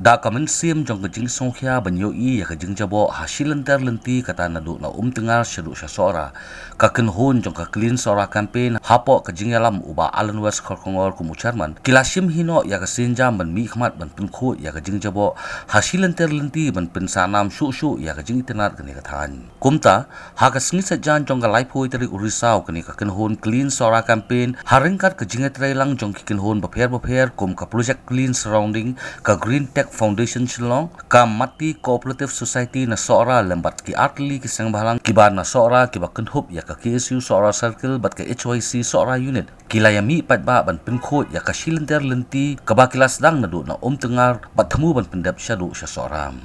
Da kamen sim jong kejing songkya banyo I ya kejing jabo hasil lenter lenti kata nadu na tengar syadu syasora kaken hon jong ka clean sora campaign hapo kejing yalam uba Alan West korkongor kumu chairman kilasim hino ya kesinjam ban mi khmat ban penko ya kejing jabo hasil lenter lenti ban pensanam shu ya kejing itenar kene kathan kumta ha ka singi sajan jong ka life hoi tari urisau kene kaken hon clean sora campaign haringkat kejing trailang jong kiken hon bapher kum ka project clean surrounding ka green tech foundation Shillong ka mati cooperative society na sora lembat ki atli ki sang balang kiba na sora kiba kenhup ya ka KSU sora circle bat ka HYC sora unit kilayami patba ban penkho ya ka shilenter lenti kaba kilas dang nadu na tengar bat themu ban pendap syadu sya soram.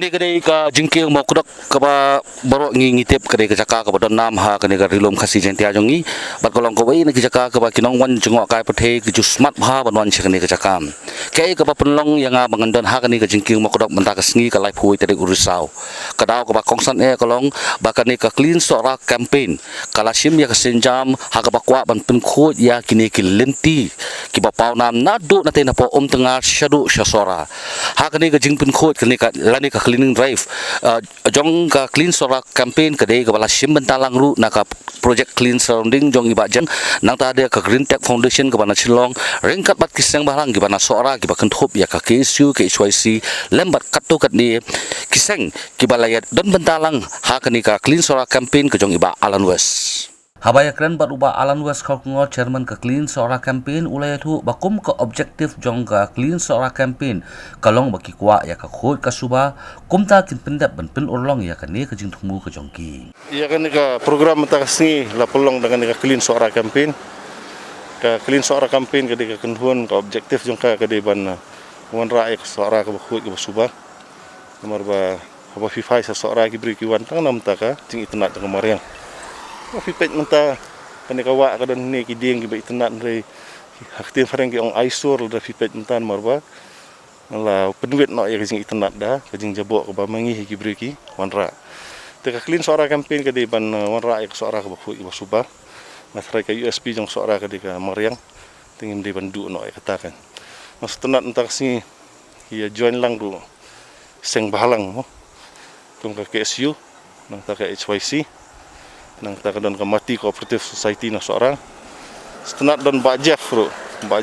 Kani ka jingking mo kudok kaba baro ngitip kani ka jaka ka bodon nam ha kani ka rilom khasi jentia jongi bat kolong ko wei ki jaka ka ba kinong wan jengok kai pathe ki ju smart ha banwan chakani ka jaka kai ka ba penlong yang bangandon ha kani ka jingking mo kudok menta ka sngi ka life hui tadi urisau kadau ka ba kongsan kolong ba kani ka clean sora campaign kalasim ya ka senjam ha ka ba kwa ban penko ya kini ki lenti ki ba pau nam na do na te na po tengar syadu syasora ha kani ka jing penko kani ka lani ka cleaning drive jong ka clean sora campaign kadai ka bala sim bentalang ru na ka project clean surrounding jong iba jang nang ta ada ka green tech foundation ka bana Shillong ringkat bat kisang balang ki bana sora ki ba kenthop ya ka KSU ke HYC lembat katu kat ni kisang ki balayat don bentalang ha kani ka clean sora campaign ka jong iba Alan West habaya keren bat uba Alan West korkongor chairman ka clean sora campaign ulay tu bakum ka objektif jong ka clean sora campaign kalong baki kwa ya ka khoi ka suba kumta kin pendap ban pen urlong ya kani ka jing thumu ka jongki ya kan ka program ta singi la pelong dengan ka clean sora campaign ka di ka kenhuan ka objektif jong ka di ban wan raik sora ka khoi ka suba nomor ba apa FIFA sa sora ki beri ki wan tang nam ta ka jing itnat ka mariang Fipet menta kani kawa ka dan ni ki ding ki ba itnat re hakti fareng ki ong aisur da fipet menta marba la penuit no ya jing itnat da ka jing jabo ka ba mangi ki breki wanra te ka clean sora campaign ka di ban wanra ek sora ka ba khu ba suba masrai ka USP jong sora ka di ka mariang tingim di ban du no ya katakan mas tenat menta si ya join lang du seng bahalang mo tung ka KSU nang ta ka HYC nang ta ka don ka Mati Cooperative Society na seorang setenat don Mbak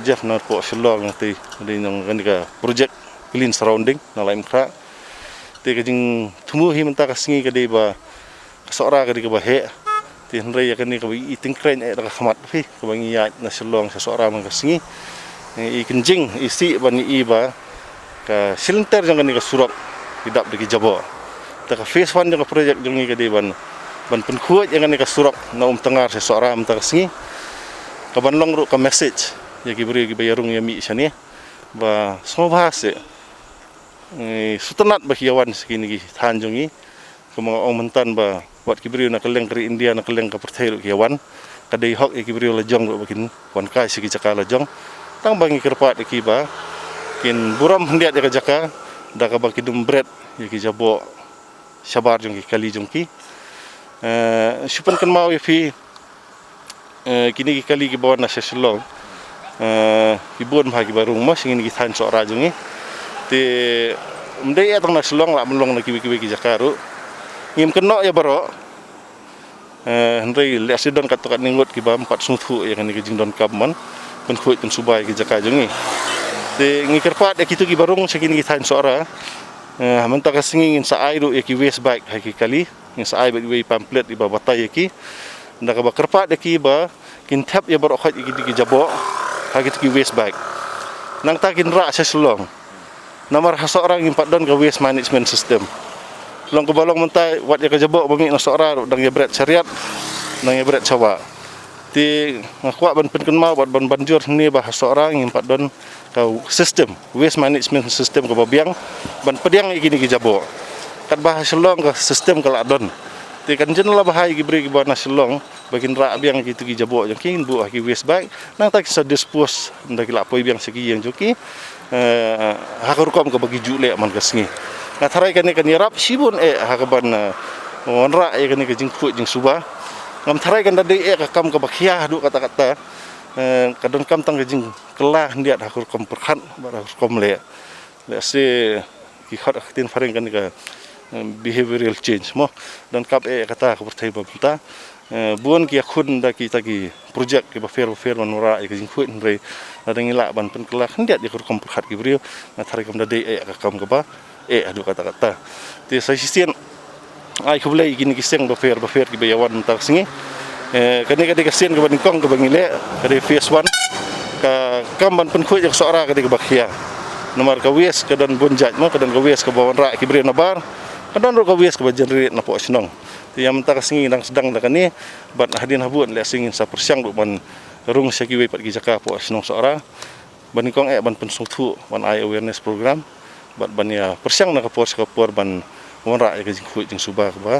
Jeff na po Shillong nanti di nang ka project clean surrounding na laim kra ti ka jing tumuhi menta ka singi ka di ba seorang ka di ka bahe ti hendrai ya kani ka bi iting kren e ka khamat phi ka bangi ya na Shillong sa seorang man ka singi i kenjing isi ban i ba ka silinter jang kani ka surak tidak di jabo ta ka phase 1 jang ka project jang ka di ban penkuat yang kani ka surak na tengar sa seorang menta ka singi ka banlong ru ka message ya kibri ki bayarung ya mi sani ba semua bahasa sutenat ba kiawan sekini ki tanjongi ke mga omentan ba buat kibri na keleng kri India na keleng ka perthai kiawan kadai hok kibri lajong ru bakin wan kai siki jaka lajong tang bangi kerpat ki ba kin buram hendiat ya jaka da ka ba kidum bread ya ki jabo sabar jong ki kali jong ki supan kan mau ya fi kini ki kali ki bawa na Shillong ibon bagi barung mas ingin kita hancur rajungi ti mendai atang na Shillong la melong na kiwi-kiwi ki Jakaru ngim kenok ya baro hendai le asidon katokat ningut ki ba 4 sungtu yang ni jing don kabman pen khuit pen subai ki Jakajungi ti ngi kerpat ya kitu ki barung sakini kita hancur ra menta ka singin sa airu ya ki waste bag ha ki kali ngin sa ai ba pamphlet iba batai ya ki nda ka ba kerpat ya ki ba kin tap ya baro khat ki jabo hagi ki waste bag nang takin ra sa Shillong namar ha seorang impat don ka waste management system long ke balong mentai wat ya ka jabo bangi na seorang dang ya berat syariat dang ya berat cawa ti ngakwa ban pen mau ban banjur ni bah seorang impat don ka system waste management system ka babiang ban pediang iki ni ki jabo kat bah Shillong ka system ka ladon ti kan jenela bahai ki beri ki bana Shillong bagian rak biang gitu ki jabo jong kin bu ki waste bag nang tak sa dispose ndak la poi biang segi yang joki hakar kom ka bagi jule man kasngi ngatarai kan kan yarap sibun hakaban onra kan ka jingku jing suba ngam tarai kan dadi ka kam ka bakhia du kata-kata kadon kam tang jing kelah ndiat hakar kom perkhan bar hakar kom le se ki khat tin faring kan ka behavioral change mo dan kap kata ka pertai babta buon ki khun da ki tagi project ki ba fair manura ki jing khun re da ngila ban pen kelak hendiat di kom perkhat ki brio na thari kam da de ka kam ka ba adu kata-kata ti sa sisien ai khublai ki seng ba fair ki bayawan tak singi kani ka sien ka ban kong ka bangile ka de phase 1 ka kam ban pen khut jak sora ka de ba khia nomor ka wes ka dan bonjat mo ka dan ka wes ka bawan ra ki brio na bar ka dan ro ka wes ka ba generate na po sinong yang mentah singi nang sedang dak ni bat hadin habun le singin sa persiang bu ban rung saki we pat gi Jaka po senong seorang ban kong ban pensungtu ban eye awareness program bat ban ya persiang na kapor ban monra ya jing subah ba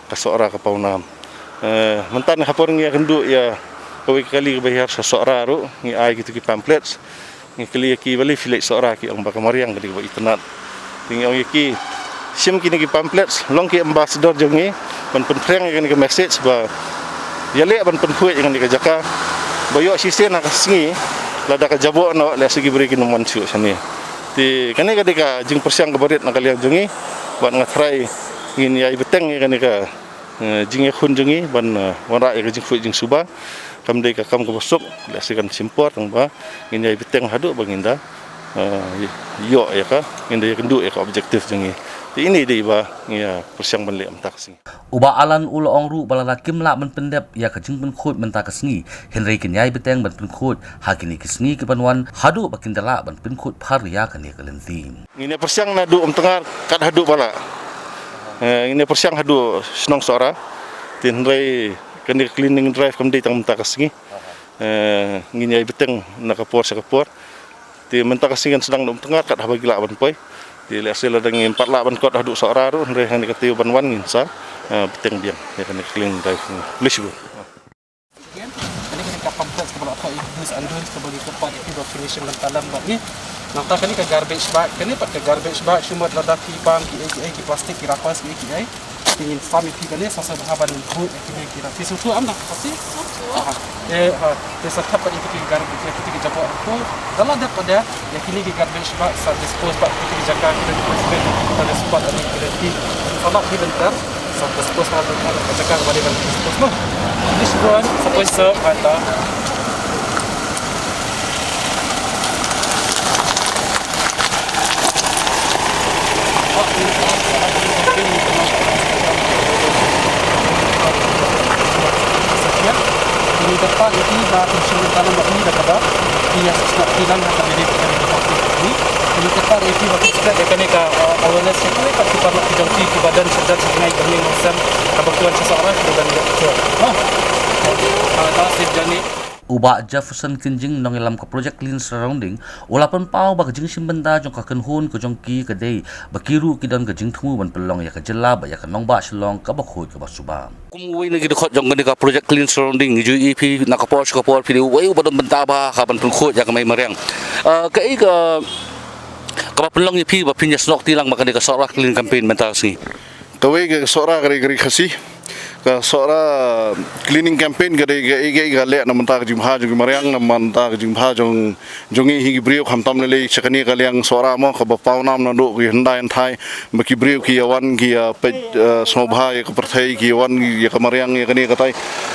ka seorang ka paunam mentan hapor ngi kendu ya kowe kali bayar sa seorang ru ngi ai gitu ki pamphlets ngi kali ki bali filet seorang ki ang ba kamariang gadi ba itnat tinggal ki sim kini ki pamphlets long ki ambassador jongi ban penpreng yang ke message ba yale ban penkuat yang ke Jaka bayo sisen nak singi lada ka jabo no le segi beri kin mancu sani ti kani ka deka jing persiang ke barit nak kalian jongi ban ngatrai ngin ya beteng kan ka jing khun jongi ban wara ya jing fu jing suba kam deka kam ke besok le sikan simport ang ba ngin ya beteng hadu banginda yo ya ka ngin ya kendu ya ka objektif jongi ini dia ba ya persiang benle am taksi uba alan ulo ongru balana kimla men pendep ya ka jing pen khut men ta kasngi henry kin yai beteng ban pen khut hakini kisngi ke banwan hadu bakin dala ban pen khut phar ya kan ya kalentin ini persiang na du tengar kat hadu bala ini persiang hadu senong sora tin henry kan cleaning drive kam dei tang ta kasngi ngin yai beteng na kapor sakapor ti men ta kasngi kan sedang du tengar kat habagila ban poi di lesel ada ngin 4 ban kot hadu sora ru henry han katiu ban wan ngin sa beteng biang ya kan cleaning drive please bu ini kita kompleks kepada apa itu andun sebagai tempat evacuation dan talam bagi nata kani ke garbage bag kani pat ke garbage bag cuma lada ki bang ki plastik ki rapas ki ingin fami ki kani sasa bahaban food ki fisu tu amna pasti desa tapat itu ki garbage ki japo ko dalam daripada ya kini ki garbage bag sa dispose bag ki jaga dan spot ada ki sama ki bentar satu spos ada cakap kepada kan spos mah. This one suppose so kata. Ini depan ini dah tersusun tanam ini dah kada. Dia sesuatu hilang akan jadi ini. Ini depan itu waktu sudah dekat ni awareness itu kan kita nak jangki ke badan sedang sebenarnya kami macam kebutuhan seseorang dan betul. Tak sejani. Uba Jefferson Kinjing nong ilam ka project clean surrounding ulapan pau ba kajing simbenda jong ka kenhun ko jong ki kadai bakiru kidan kajing thumu ban pelong ya ka jela ba ya ka nong ba shlong ka ba khoi ka ba suba kumui na gidkhot jong ni ka project clean surrounding ju ep na ka por phi wei ba don benta ba ka ban pul khoi ya ka mai mareng ka i ka ba pelong ep ba pinya snok tilang makani ka sora clean campaign mental si Kawai ke sora gari khasi ka sora cleaning campaign gari ga le na manta jimha jong mariang na manta jimha jongi hi brio khamtam le chakani ga liang sora mo ka ba paunam na do ki hndai thai ba ki brio ki awan ki pe sobha ya ka perthai ki awan ya ka mariang ya kani ka tai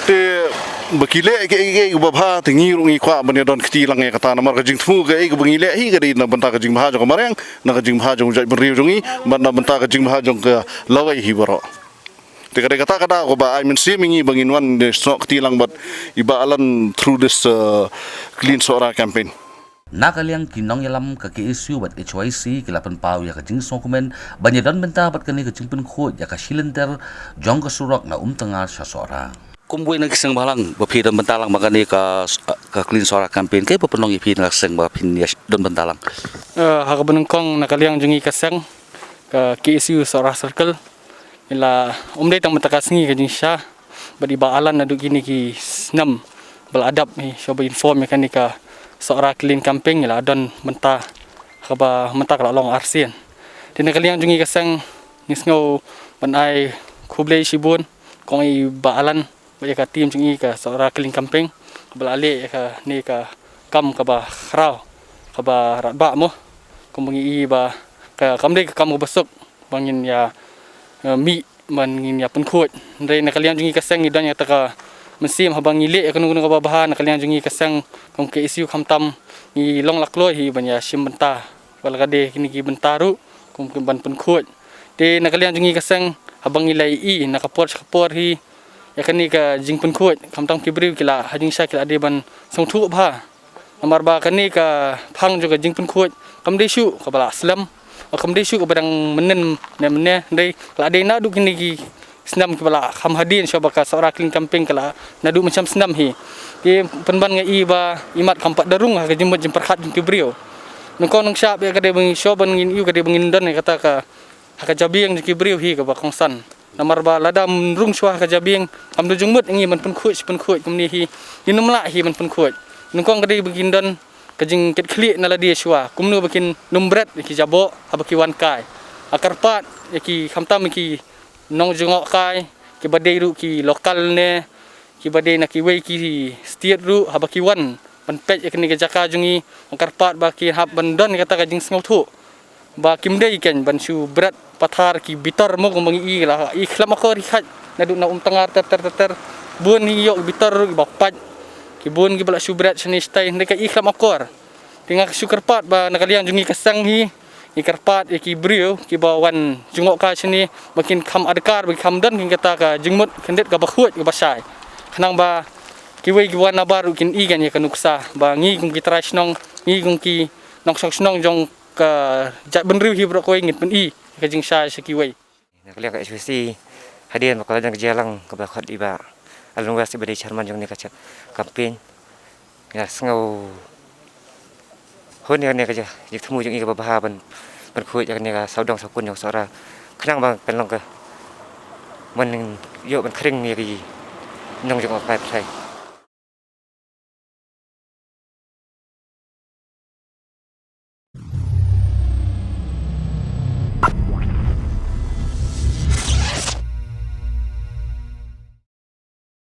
te ba ki le ke ba bha tingi rungi kwa ban don kti lang ya ka ta na mar ka jing thu ga ga bangi le hi ga na manta ka jimha jong mariang na ka jimha jong jai brio jongi ban na manta ka jimha jong ka lawai hi baro Tikada kata ko ba I mean seeming bangin one sok tilang but iba alan through this clean sora campaign. Nakaliang kinong yalam ka issue bat HYC kilapan pau ya ka jing dokumen banyadan benta bat kani ka jingpun kho ya ka cylinder jong ka surok na umtanga sa sora. Kumbuy na kisang balang bapidan bentalang magani ka clean sora campaign kay papanong ipin na kisang bapin ya don bentalang. Hakabanong kong nakaliang jungi kasang ka issue sora circle ila umday tang matakas ngi kajing siya badi baalan na dugini ki snam beladab ni so ba inform mekanika seorang clean camping ila don menta kaba menta kala long arsian tin kaliang jungi kasang nisngau banai khublei sibun kong i baalan ba ka team jungi ka seorang clean camping balale ka ni ka kam kaba khrau kaba ratba mo kumungi ba ka kamdei ka kam besok bangin ya mi man ngin ya pun khot ndai nakalian jungi kasang idan ya taka mesim habang ngile ka nunggu ka bahan nakalian jungi kasang kong ke isu khamtam ni long lakloi hi banya sim benta wal kade kini ki bentaru kong ban pun khot te nakalian jungi kasang habang ngilai i nakapor hi ya kani ka jing pun khot khamtam kibri kila hajing sha kila de ban song thu bha amar ba kani ka phang juga jing pun khot kamde shu ka bala aslam Kamdei syuk badang menen ne dei la dei na duk ni ki senam ki bala kham hadin syoba ka seorang clean camping kala na duk macam senam hi ki penban ngai ba imat kampat darung ka jemut jemperhat ki brio nongko nong syap ya ka dei bang syoban ngin yu ka dei bangin don kata ka ka jabiang ki brio hi ka ba kongsan namar ba lada rung syua ka jabiang am du jungmut ngi man pun khut kumni hi dinumla hi man pun khut nongko ka dei bangin don kajing ket khli nala dia syua kumnu bakin numbret ki jabo abaki wan kai akarpat ki khamtam ki nong jungok kai ki badai ru ki lokal ne ki badai na ki wei ki state ru abaki wan ban pet ekni ke jaka jungi akarpat ba ki hab bandon kata kajing sngau thu ba kimdei ken ban syu berat pathar ki bitar mo kumangi la i khlam ko ri khat na du na tangar ter bun hi yok bitar ru ba pat kibun gi bala subrat sini stai ndeka ikhlam akor tingak sukarpat ba nakalian jungi kasang hi ikarpat ki brio ki bawan jungok ka sini makin kham adkar bi kham dan kin kata ka jingmut kendet ka bakhut ka basai khnang ba ki wei gi wana baru kin i gan ya kanuksa ba ngi gung ki trai snong ngi gung ki nong sok snong jong ka jat benriu hi bro ko ngit pen i ka jing sai se ki wei nakalian ka HVC hadian makala jang jalang ka bakhut iba alung wasi bade charman jong ni ka campaign ya sngau hon ya ne ka ja yik thumu jong i ka baha ban khoi ja ne ka saudong sakun jong sora khnang bang pen long ka man yo ban khring ni ki nong jong pa thai